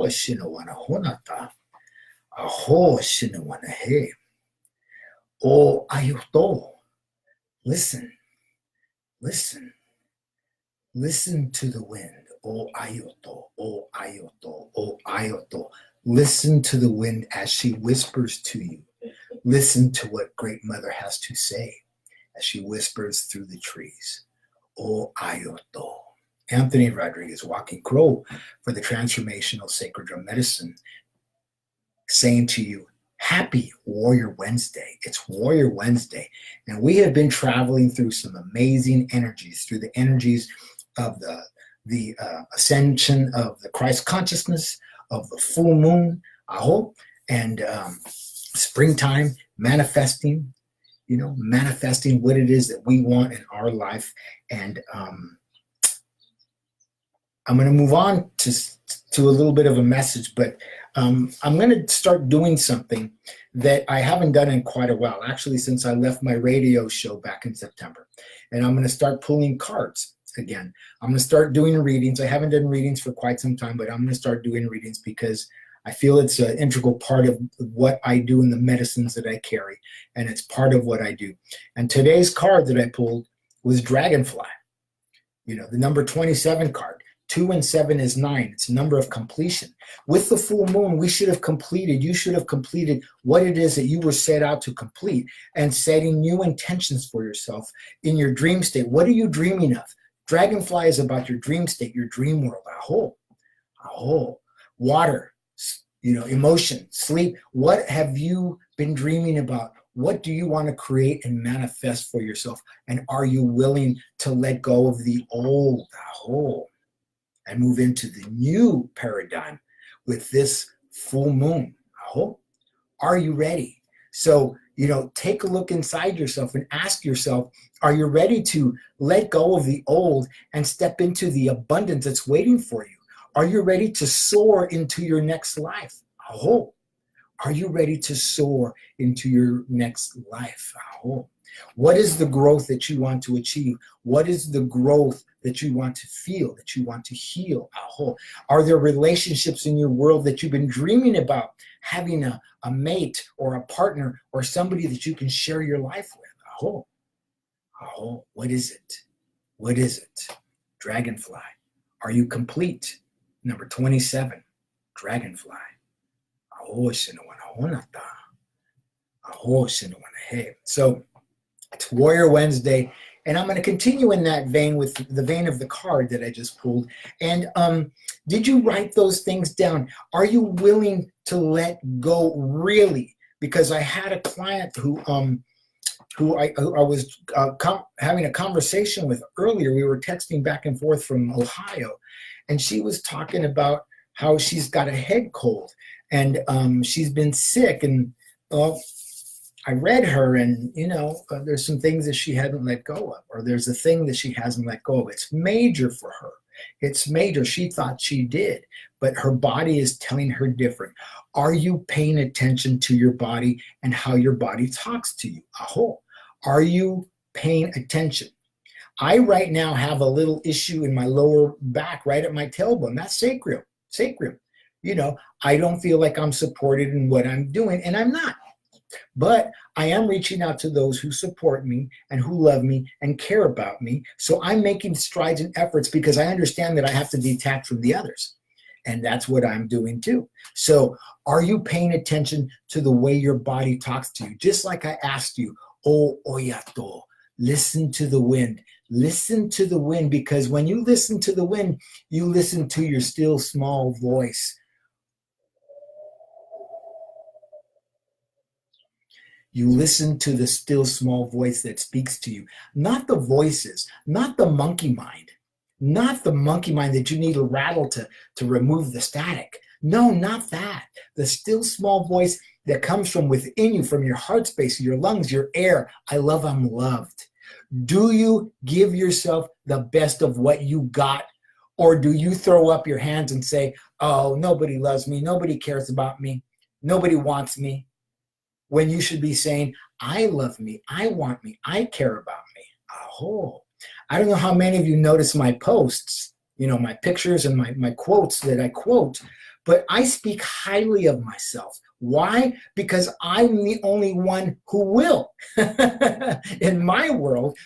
Aho shinawana honata. Aho shinawana he. O ayoto. Listen, listen, listen to the wind. O ayoto, o ayoto, o ayoto. Listen to the wind as she whispers to you. Listen to what Great Mother has to say as she whispers through the trees. O ayoto. Anthony Rodriguez, Walking Crow for the Transformational Sacred Drum Medicine, saying to you, happy Warrior Wednesday. It's Warrior Wednesday. And we have been traveling through some amazing energies, through the energies of the ascension of the Christ consciousness, of the full moon, Aho, and springtime, manifesting, manifesting what it is that we want in our life. And I'm going to move on to a little bit of a message, but I'm going to start doing something that I haven't done in quite a while, actually, since I left my radio show back in September. And I'm going to start pulling cards again. I'm going to start doing readings. I haven't done readings for quite some time, but I'm going to start doing readings because I feel it's an integral part of what I do in the medicines that I carry, and it's part of what I do. And today's card that I pulled was Dragonfly, the number 27 card. 2 and 7 is 9. It's a number of completion. With the full moon, you should have completed what it is that you were set out to complete, and setting new intentions for yourself in your dream state. What are you dreaming of? Dragonfly is about your dream state, your dream world. Aho, aho. Water, emotion, sleep. What have you been dreaming about? What do you want to create and manifest for yourself? And are you willing to let go of the old? Aho. And move into the new paradigm with this full moon. Aho. Are you ready? So, take a look inside yourself and ask yourself, are you ready to let go of the old and step into the abundance that's waiting for you? Are you ready to soar into your next life? Aho. Are you ready to soar into your next life? Aho. What is the growth that you want to achieve? What is the growth that you want to feel, that you want to heal? Aho. Are there relationships in your world that you've been dreaming about having a mate or a partner or somebody that you can share your life with? Aho. Aho. What is it? What is it? Dragonfly. Are you complete? Number 27, Dragonfly. Aho shinawana honata. Aho shinawana he. So it's Warrior Wednesday, and I'm going to continue in that vein with the vein of the card that I just pulled. And did you write those things down? Are you willing to let go, really? Because I had a client who I was having a conversation with earlier. We were texting back and forth from Ohio, and she was talking about how she's got a head cold, and she's been sick, and I read her, and there's some things that she hadn't let go of, or there's a thing that she hasn't let go of. It's major for her. It's major. She thought she did, but her body is telling her different. Are you paying attention to your body and how your body talks to you? Aho. Are you paying attention? I right now have a little issue in my lower back, right at my tailbone. That's sacrum. Sacrum. I don't feel like I'm supported in what I'm doing, and I'm not. But I am reaching out to those who support me and who love me and care about me. So I'm making strides and efforts because I understand that I have to detach from the others. And that's what I'm doing too. So are you paying attention to the way your body talks to you? Just like I asked you, O oyato, listen to the wind. Listen to the wind, because when you listen to the wind, you listen to your still small voice. You listen to the still small voice that speaks to you, not the voices, not the monkey mind, not the monkey mind that you need a rattle to remove the static. No, not that. The still small voice that comes from within you, from your heart space, your lungs, your air. I love, I'm loved. Do you give yourself the best of what you got? Or do you throw up your hands and say, oh, nobody loves me, nobody cares about me, nobody wants me? When you should be saying, I love me, I want me, I care about me. Aho. I don't know how many of you notice my posts, my pictures and my quotes that I quote, but I speak highly of myself. Why? Because I'm the only one who will in my world,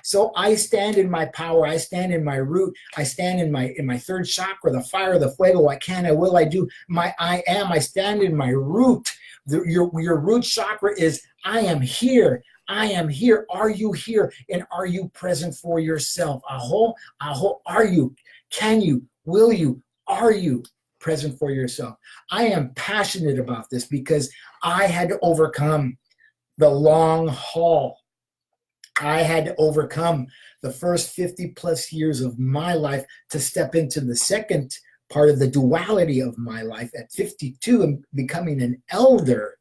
So I stand in my power. I stand in my root. I stand in my third chakra, the fire, the fuego. I can, I will, I do. I am. I stand in my root. Your root chakra is I am here. I am here. Are you here? And are you present for yourself? Aho, aho. Are you? Can you? Will you? Are you present for yourself? I am passionate about this because I had to overcome the long haul. I had to overcome the first 50 plus years of my life to step into the second part of the duality of my life at 52 and becoming an elder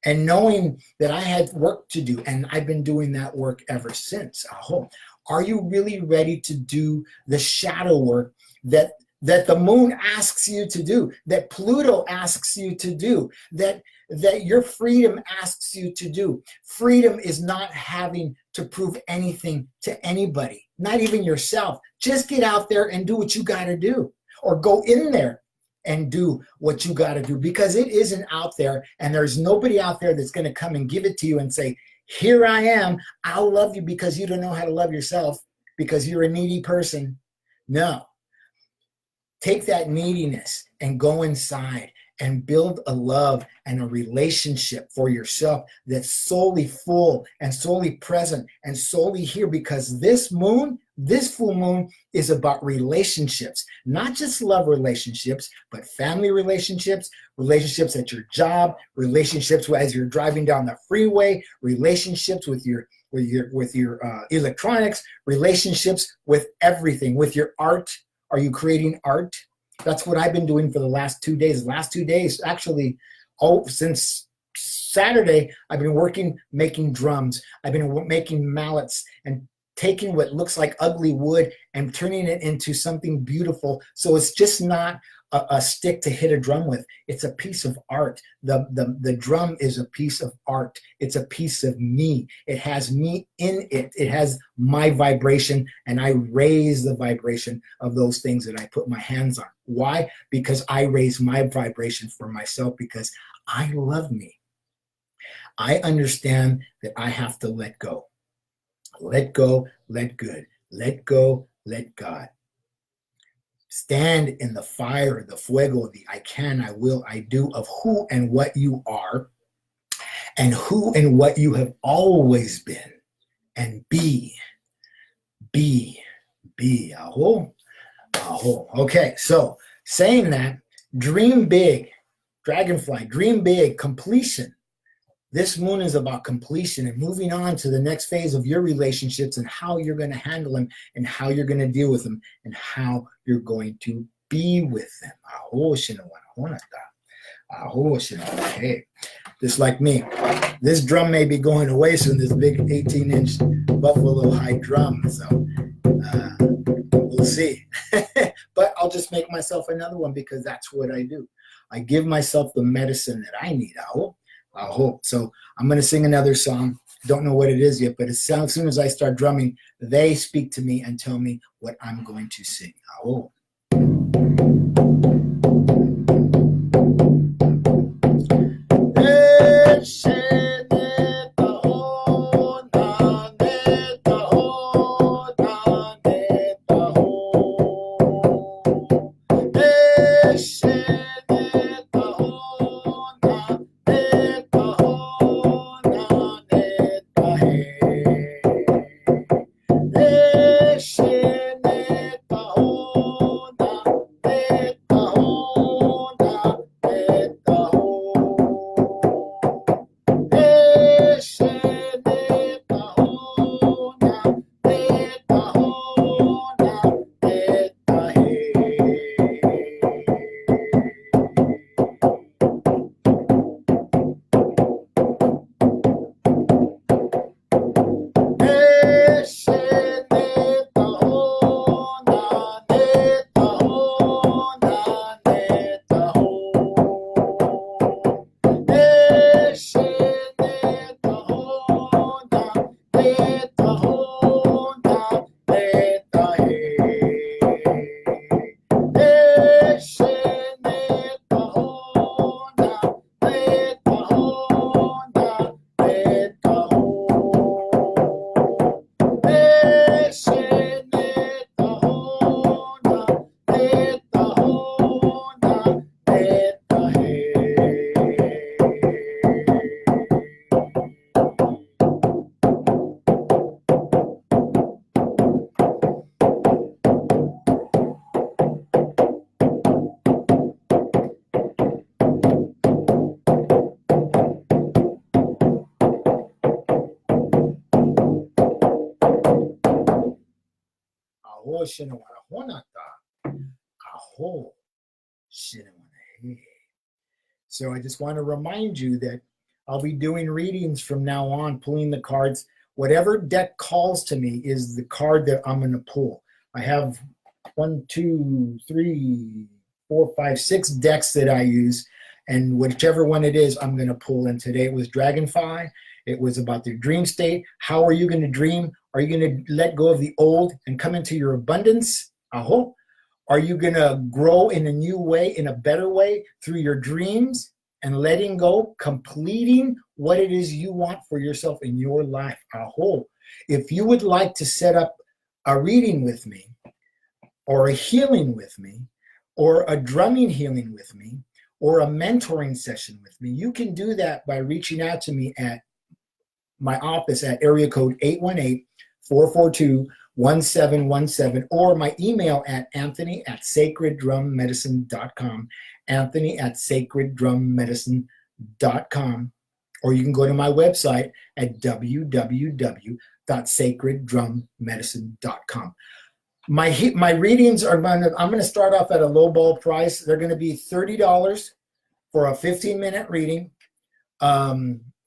and knowing that I had work to do. And I've been doing that work ever since. Aho. Are you really ready to do the shadow work that the moon asks you to do, that Pluto asks you to do, that your freedom asks you to do? Freedom is not having to prove anything to anybody, not even yourself. Just get out there and do what you got to do, or go in there and do what you got to do, because it isn't out there, and there's nobody out there that's going to come and give it to you and say, here I am, I'll love you, because you don't know how to love yourself because you're a needy person. No. Take that neediness and go inside and build a love and a relationship for yourself that's solely full and solely present and solely here, because this full moon is about relationships, not just love relationships, but family relationships, relationships at your job, relationships as you're driving down the freeway, relationships with your electronics, relationships with everything, with your art. Are you creating art? That's what I've been doing for the last 2 days. Last 2 days, actually, since Saturday, I've been making drums. I've been making mallets and taking what looks like ugly wood and turning it into something beautiful. So it's just not a stick to hit a drum with. It's a piece of art. The drum is a piece of art. It's a piece of me. It has me in it. It has my vibration, and I raise the vibration of those things that I put my hands on. Why? Because I raise my vibration for myself, because I love me. I understand that I have to let go. Let go, let good. Let go, let God. Stand in the fire, the fuego, the I can, I will, I do of who and what you are, and who and what you have always been, and be. Aho, aho. Okay, so saying that, dream big, dragonfly, dream big, completion. This moon is about completion and moving on to the next phase of your relationships and how you're going to handle them and how you're going to deal with them and how you're going to be with them. Hey, just like me, this drum may be going away soon, this big 18-inch Buffalo high drum. So we'll see. But I'll just make myself another one, because that's what I do. I give myself the medicine that I need. I hope. So I'm going to sing another song. Don't know what it is yet, but as soon as I start drumming, they speak to me and tell me what I'm going to sing. Oh. aho shinawana honata, aho shinawana. So I just want to remind you that I'll be doing readings from now on, pulling the cards. Whatever deck calls to me is the card that I'm going to pull. I have 1, 2, 3, 4, 5, 6 decks that I use, and whichever one it is, I'm going to pull. And today it was Dragonfly. It was about the dream state. How are you going to dream? Are you going to let go of the old and come into your abundance? Aho. Are you going to grow in a new way, in a better way through your dreams and letting go, completing what it is you want for yourself in your life? Aho. If you would like to set up a reading with me or a healing with me or a drumming healing with me or a mentoring session with me, you can do that by reaching out to me at my office at area code 818-442-1717 or my email at anthony@sacreddrummedicine.com, anthony@sacreddrummedicine.com, or you can go to my website at www.sacreddrummedicine.com. My readings are I'm going to start off at a low ball price. They're going to be $30 for a 15-minute reading.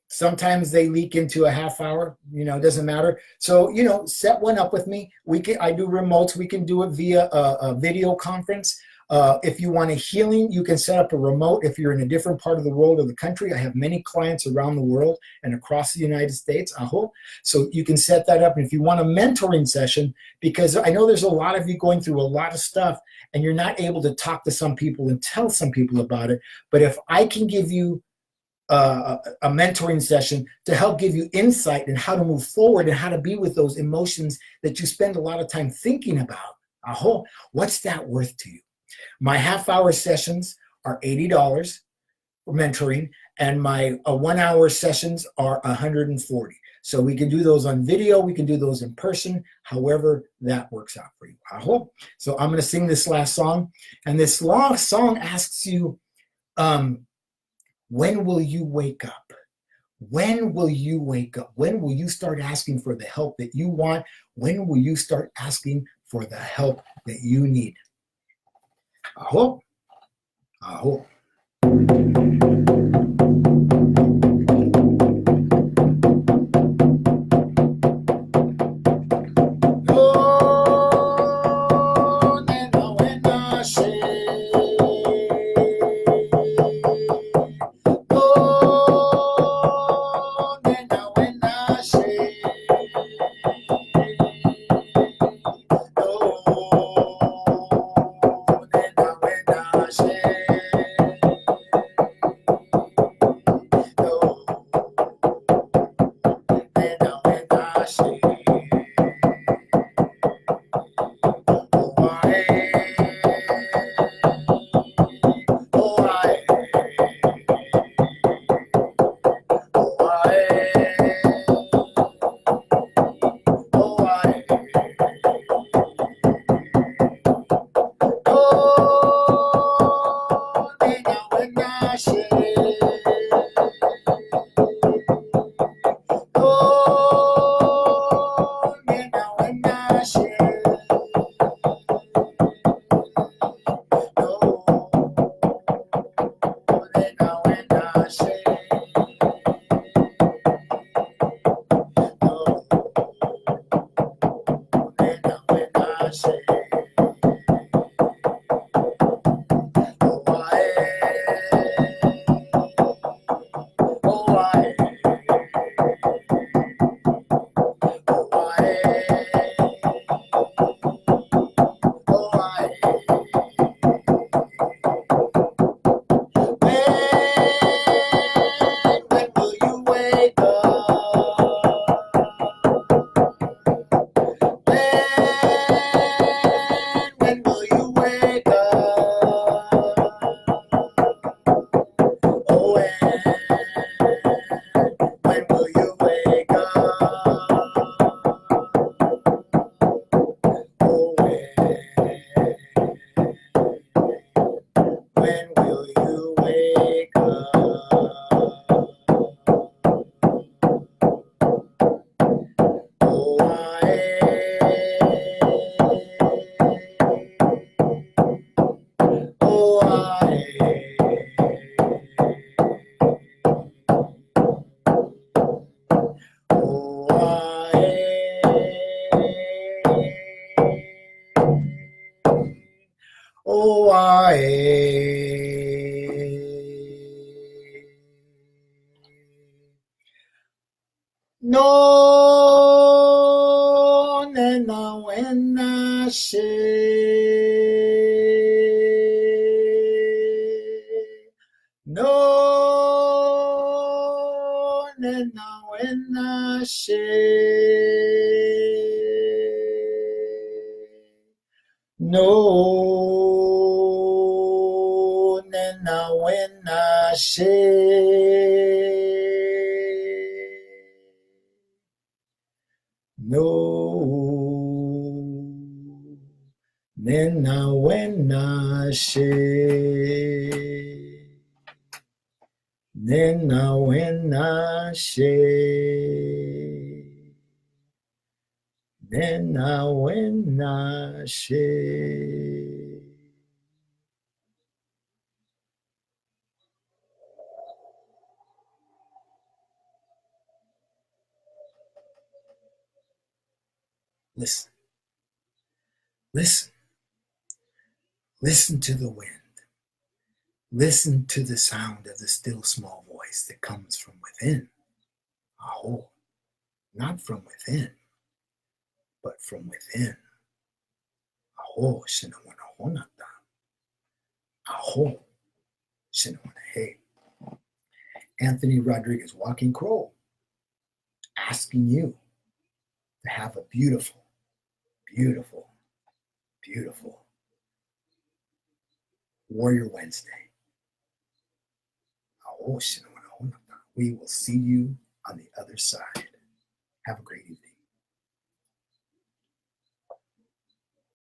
Sometimes they leak into a half hour, it doesn't matter. So, set one up with me. I do remotes. We can do it via a video conference. If you want a healing, you can set up a remote if you're in a different part of the world or the country. I have many clients around the world and across the United States. Aho. So you can set that up. And if you want a mentoring session, because I know there's a lot of you going through a lot of stuff and you're not able to talk to some people and tell some people about it. But if I can give you a mentoring session to help give you insight in how to move forward and how to be with those emotions that you spend a lot of time thinking about, aho, what's that worth to you? My half-hour sessions are $80 for mentoring, and my 1-hour sessions are $140. So we can do those on video, we can do those in person, however that works out for you. Aho. So I'm going to sing this last song, and this last song asks you, when will you wake up? When will you wake up? When will you start asking for the help that you want? When will you start asking for the help that you need? Aho. Aho. No nena wena she. No nena wena she. No nena wena she. No, nena wena she, nena wena she, nena wena she. Listen, listen, listen to the wind. Listen to the sound of the still small voice that comes from within. Aho, not from within, but from within. Aho, shinawana honata. Aho, shinawana hey. Anthony Rodriguez, Walking Crow, asking you to have a beautiful, beautiful, beautiful Warrior Wednesday. Aho, shinawana honata. We will see you on the other side. Have a great evening.